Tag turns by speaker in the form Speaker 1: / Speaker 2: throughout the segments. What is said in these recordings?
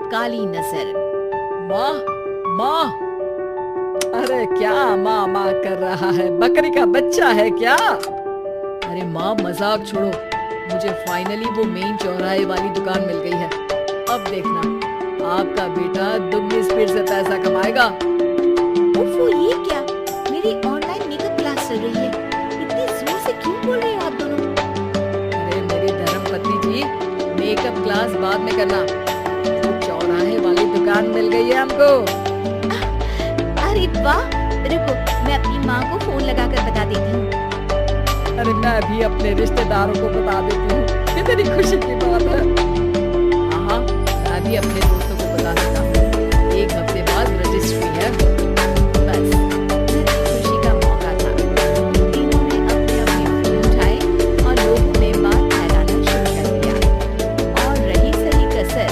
Speaker 1: काली नजर।
Speaker 2: माँ, माँ। अरे क्या माँ माँ कर रहा है? बकरी का बच्चा है क्या? अरे माँ, मजाक छोड़ो। मुझे फाइनली वो मेन चौराहे वाली दुकान मिल गई है। अब देखना, आपका बेटा दुगनी स्पीड से पैसा कमाएगा।
Speaker 1: ओफो, ये क्या? मेरी ऑनलाइन मेकअप क्लास चल रही है। इतनी जोर से क्यों बोल रहे हो आप दोनों?
Speaker 2: अरे मेरी धर्म पत्नी जी, मेकअप क्लास बाद में करना। वो चौराहे वाली दुकान मिल गई है हमको।
Speaker 1: अरे वाह! रुको, मैं अपनी माँ को फोन लगाकर बता देती हूँ।
Speaker 2: अरे मैं भी अपने रिश्तेदारों को बता देती हूँ। कितनी खुशी की बात है। हाँ, मैं भी अपने दोस्तों को बता देता हूँ। 1 हफ्ते बाद रजिस्ट्री है।
Speaker 1: बस, फिर खुशी का मौका था। तीनों ने अपने-अपने फोन उठाए और लोगों में बात फैलाना शुरू कर दिया। और रही सही कसर,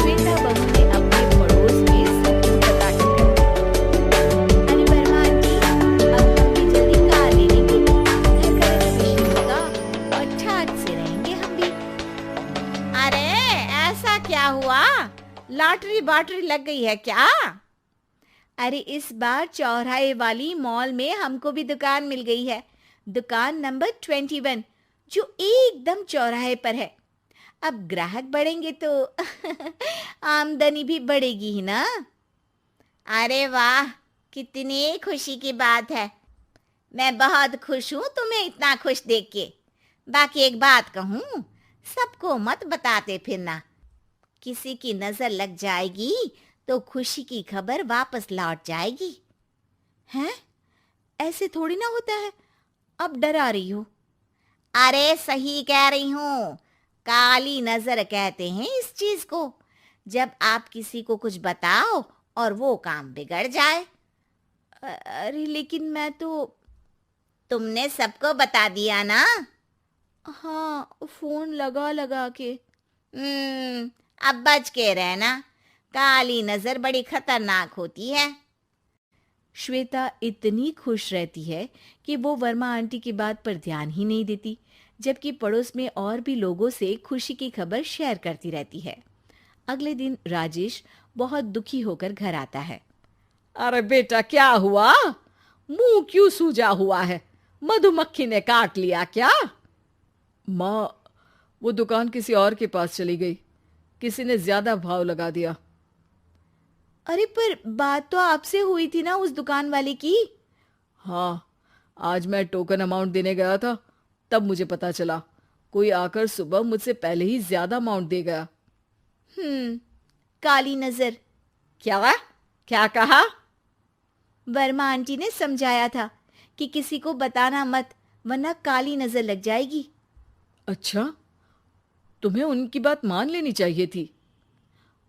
Speaker 1: श्वेता बहू ने अपने पड़ोस में सबको बताकर कर दी। अरे वर्मा आंटी, अब हम भी जल्दी कार ले लेंगे। घर का रेनोवेशन होगा और ठाट से रहेंगे हम भी।
Speaker 3: अरे ऐसा क्या हुआ? लॉटरी बाटरी लग गई है क्या?
Speaker 1: अरे इस बार चौराहे वाली मॉल में हमको भी दुकान मिल गई है। दुकान नंबर 21, जो एकदम चौराहे पर है। अब ग्राहक बढ़ेंगे तो आमदनी भी बढ़ेगी ही ना।
Speaker 3: अरे वाह, कितनी खुशी की बात है। मैं बहुत खुश हूँ तुम्हें इतना खुश देख के। बाकी एक बात कहूँ, सबको मत बताते फिरना। किसी की नजर लग जाएगी तो खुशी की खबर वापस लौट जाएगी।
Speaker 1: हैं? ऐसे थोड़ी ना होता है। अब डरा रही हो।
Speaker 3: अरे सही कह रही हूँ, काली नजर कहते हैं इस चीज को। जब आप किसी को कुछ बताओ और वो काम बिगड़ जाए।
Speaker 1: अरे लेकिन मैं तो।
Speaker 3: तुमने सबको बता दिया ना?
Speaker 1: हाँ, फोन लगा लगा के।
Speaker 3: अब बच के रहना। काली नजर बड़ी खतरनाक होती है।
Speaker 1: श्वेता इतनी खुश रहती है कि वो वर्मा आंटी की बात पर ध्यान ही नहीं देती, जबकि पड़ोस में और भी लोगों से खुशी की खबर शेयर करती रहती है। अगले दिन राजेश बहुत दुखी होकर घर आता है।
Speaker 2: अरे बेटा, क्या हुआ? मुंह क्यों सूजा हुआ है? मधुमक्खी ने काट लिया क्या? माँ, वो दुकान किसी और के पास चली गई। किसी ने ज्यादा भाव लगा दिया।
Speaker 1: अरे पर बात तो आपसे हुई थी ना उस दुकान वाले की।
Speaker 2: हाँ, आज मैं टोकन अमाउंट देने गया था, तब मुझे पता चला। कोई आकर सुबह मुझसे पहले ही ज्यादा अमाउंट दे गया।
Speaker 1: काली नजर।
Speaker 2: क्या? क्या कहा?
Speaker 1: वर्मा आंटी ने समझाया था कि किसी को बताना मत, वरना काली नजर लग जाएगी।
Speaker 2: अच्छा, तुम्हें उनकी बात मान लेनी चाहिए थी।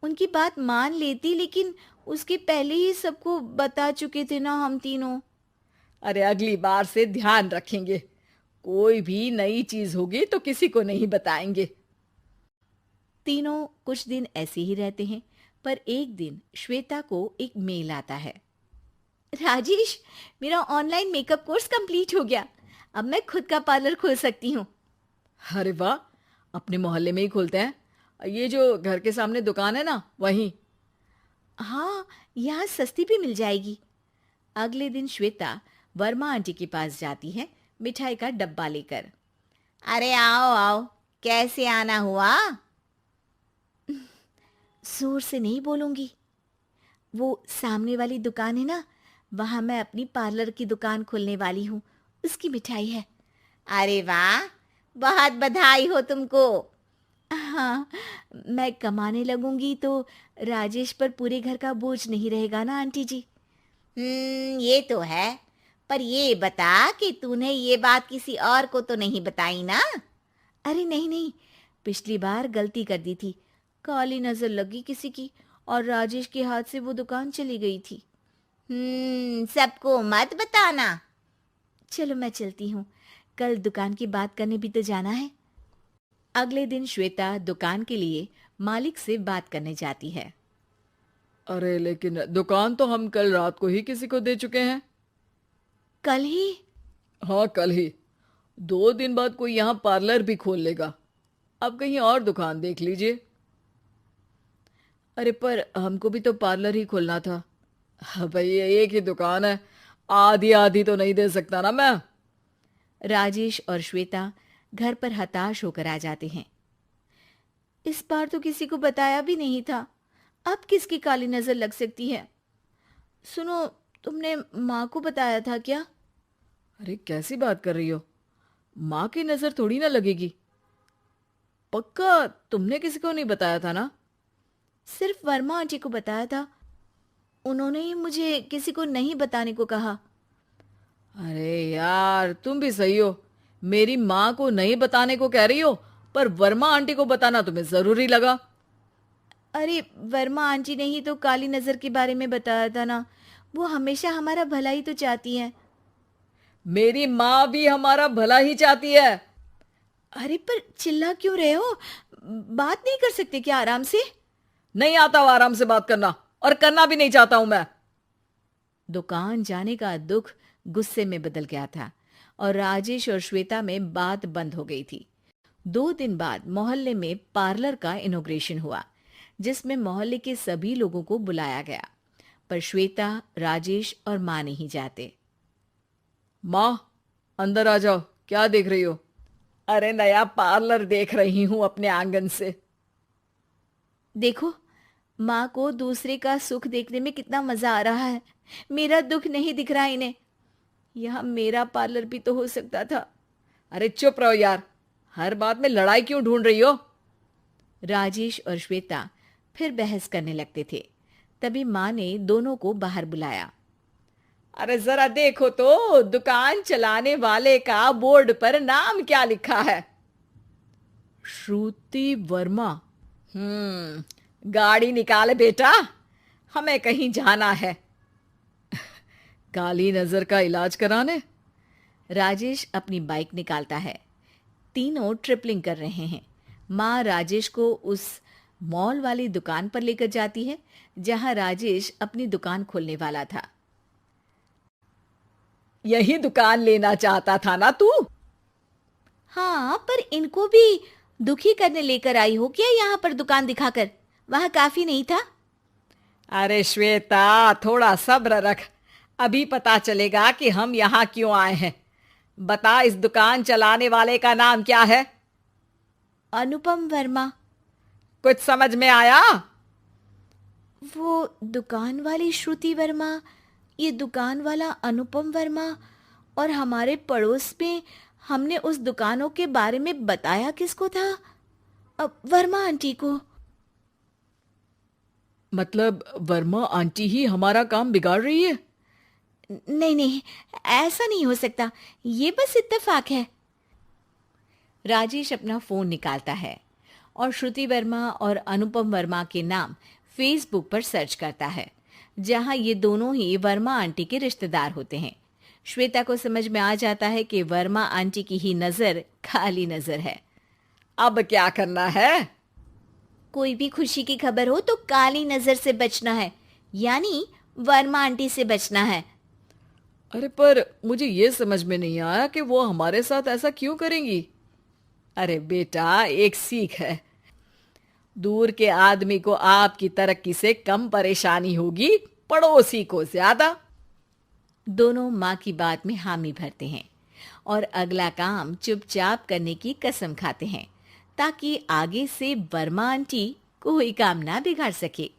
Speaker 1: उनकी बात मान लेती, लेकिन उसके पहले ही सबको बता चुके थे ना हम तीनों।
Speaker 2: अरे अगली बार से ध्यान रखेंगे। कोई भी नई चीज होगी तो किसी को नहीं बताएंगे।
Speaker 1: तीनों कुछ दिन ऐसे ही रहते हैं, पर एक दिन श्वेता को एक मेल आता है। राजेश, मेरा ऑनलाइन मेकअप कोर्स कंप्लीट हो गया। अब मैं खुद का पार्लर खोल सकती हूँ।
Speaker 2: अरे वाह, अपने मोहल्ले में ही खोलते हैं। ये जो घर के सामने दुकान है ना, वहीं।
Speaker 1: हाँ, यहाँ सस्ती भी मिल जाएगी। अगले दिन श्वेता वर्मा आंटी के पास जाती है, मिठाई का डब्बा लेकर।
Speaker 3: अरे आओ आओ, कैसे आना हुआ?
Speaker 1: जोर से नहीं बोलूंगी। वो सामने वाली दुकान है ना, वहां मैं अपनी पार्लर की दुकान खोलने वाली हूँ। उसकी मिठाई है।
Speaker 3: अरे वाह, बहुत बधाई हो तुमको।
Speaker 1: हाँ, मैं कमाने लगूंगी तो राजेश पर पूरे घर का बोझ नहीं रहेगा ना आंटी जी।
Speaker 3: ये तो है। पर ये बता कि तूने ये बात किसी और को तो नहीं बताई ना?
Speaker 1: अरे नहीं नहीं, पिछली बार गलती कर दी थी। काली नजर लगी किसी की और राजेश के हाथ से वो दुकान चली गई थी।
Speaker 3: सबको मत बताना।
Speaker 1: चलो मैं चलती हूँ, कल दुकान की बात करने भी तो जाना है। अगले दिन श्वेता दुकान के लिए मालिक से बात करने जाती है।
Speaker 2: अरे लेकिन दुकान तो हम कल रात को ही किसी को दे चुके हैं।
Speaker 1: कल ही?
Speaker 2: हाँ, कल ही। 2 दिन बाद कोई यहाँ पार्लर भी खोल लेगा। अब कहीं और दुकान देख लीजिए। अरे पर हमको भी तो पार्लर ही खोलना था। हाँ भाई, एक ही दुकान है, आधी आधी तो नहीं दे सकता ना मैं।
Speaker 1: राजेश और श्वेता घर पर हताश होकर आ जाते हैं। इस बार तो किसी को बताया भी नहीं था, अब किसकी काली नजर लग सकती है। सुनो, तुमने माँ को बताया था क्या?
Speaker 2: अरे कैसी बात कर रही हो, माँ की नजर थोड़ी ना लगेगी। पक्का तुमने किसी को नहीं बताया था ना?
Speaker 1: सिर्फ वर्मा आंटी को बताया था, उन्होंने ही मुझे किसी को नहीं बताने को कहा।
Speaker 2: अरे यार, तुम भी सही हो, मेरी माँ को नहीं बताने को कह रही हो, पर वर्मा आंटी को बताना तुम्हें जरूरी लगा।
Speaker 1: अरे वर्मा आंटी ने ही तो काली नजर के बारे में बताया था ना, वो हमेशा हमारा भला ही तो चाहती है।
Speaker 2: मेरी माँ भी हमारा भला ही चाहती है।
Speaker 1: अरे पर चिल्ला क्यों रहे हो? बात नहीं कर सकते क्या आराम से?
Speaker 2: नहीं आता हो आराम से बात करना, और करना भी नहीं चाहता हूं मैं।
Speaker 1: दुकान जाने का दुख गुस्से में बदल गया था और राजेश और श्वेता में बात बंद हो गई थी। 2 दिन बाद मोहल्ले में पार्लर का इनॉग्रेशन हुआ, जिसमें मोहल्ले के सभी लोगों को बुलाया गया, पर श्वेता, राजेश और माँ नहीं जाते।
Speaker 2: माँ, अंदर आ जाओ, क्या देख रही हो? अरे नया पार्लर देख रही हूं अपने आंगन से।
Speaker 1: देखो, माँ को दूसरे का सुख देखने में कितना मजा आ रहा है, मेरा दुख नहीं दिख रहा इन्हें। यह मेरा पार्लर भी तो हो सकता था।
Speaker 2: अरे चुप रहो यार, हर बात में लड़ाई क्यों ढूंढ रही हो?
Speaker 1: राजेश और श्वेता फिर बहस करने लगते थे। तभी माँ ने दोनों को बाहर बुलाया।
Speaker 2: अरे जरा देखो तो, दुकान चलाने वाले का बोर्ड पर नाम क्या लिखा है? श्रुति वर्मा। गाड़ी निकाले बेटा, हमें कहीं जाना है। काली नजर का इलाज कराने?
Speaker 1: राजेश अपनी बाइक निकालता है। तीनों ट्रिपलिंग कर रहे हैं। माँ राजेश को उस मॉल वाली दुकान पर लेकर जाती है जहां राजेश अपनी दुकान खोलने वाला था।
Speaker 2: यही दुकान लेना चाहता था ना तू?
Speaker 1: हाँ, पर इनको भी दुखी करने लेकर आई हो क्या यहाँ पर दुकान दिखाकर? वहां काफी नहीं था?
Speaker 2: अरे श्वेता, थोड़ा सब्र रख, अभी पता चलेगा कि हम यहाँ क्यों आए हैं। बता, इस दुकान चलाने वाले का नाम क्या है?
Speaker 1: अनुपम वर्मा।
Speaker 2: कुछ समझ में आया?
Speaker 1: वो दुकान वाली श्रुति वर्मा, ये दुकान वाला अनुपम वर्मा, और हमारे पड़ोस में हमने उस दुकानों के बारे में बताया किसको था? वर्मा आंटी को।
Speaker 2: मतलब वर्मा आंटी ही हमारा काम बिगाड़ रही है?
Speaker 1: नहीं नहीं, ऐसा नहीं हो सकता, ये बस इत्तेफाक है। राजेश अपना फोन निकालता है और श्रुति वर्मा और अनुपम वर्मा के नाम फेसबुक पर सर्च करता है, जहां ये दोनों ही वर्मा आंटी के रिश्तेदार होते हैं। श्वेता को समझ में आ जाता है कि वर्मा आंटी की ही नजर काली नजर है।
Speaker 2: अब क्या करना है?
Speaker 1: कोई भी खुशी की खबर हो तो काली नजर से बचना है, यानी वर्मा आंटी से बचना है।
Speaker 2: अरे पर मुझे ये समझ में नहीं आया कि वो हमारे साथ ऐसा क्यों करेंगी। अरे बेटा, एक सीख है, दूर के आदमी को आपकी तरक्की से कम परेशानी होगी, पड़ोसी को ज्यादा।
Speaker 1: दोनों माँ की बात में हामी भरते हैं और अगला काम चुपचाप करने की कसम खाते हैं, ताकि आगे से वर्मा आंटी कोई काम ना बिगाड़ सके।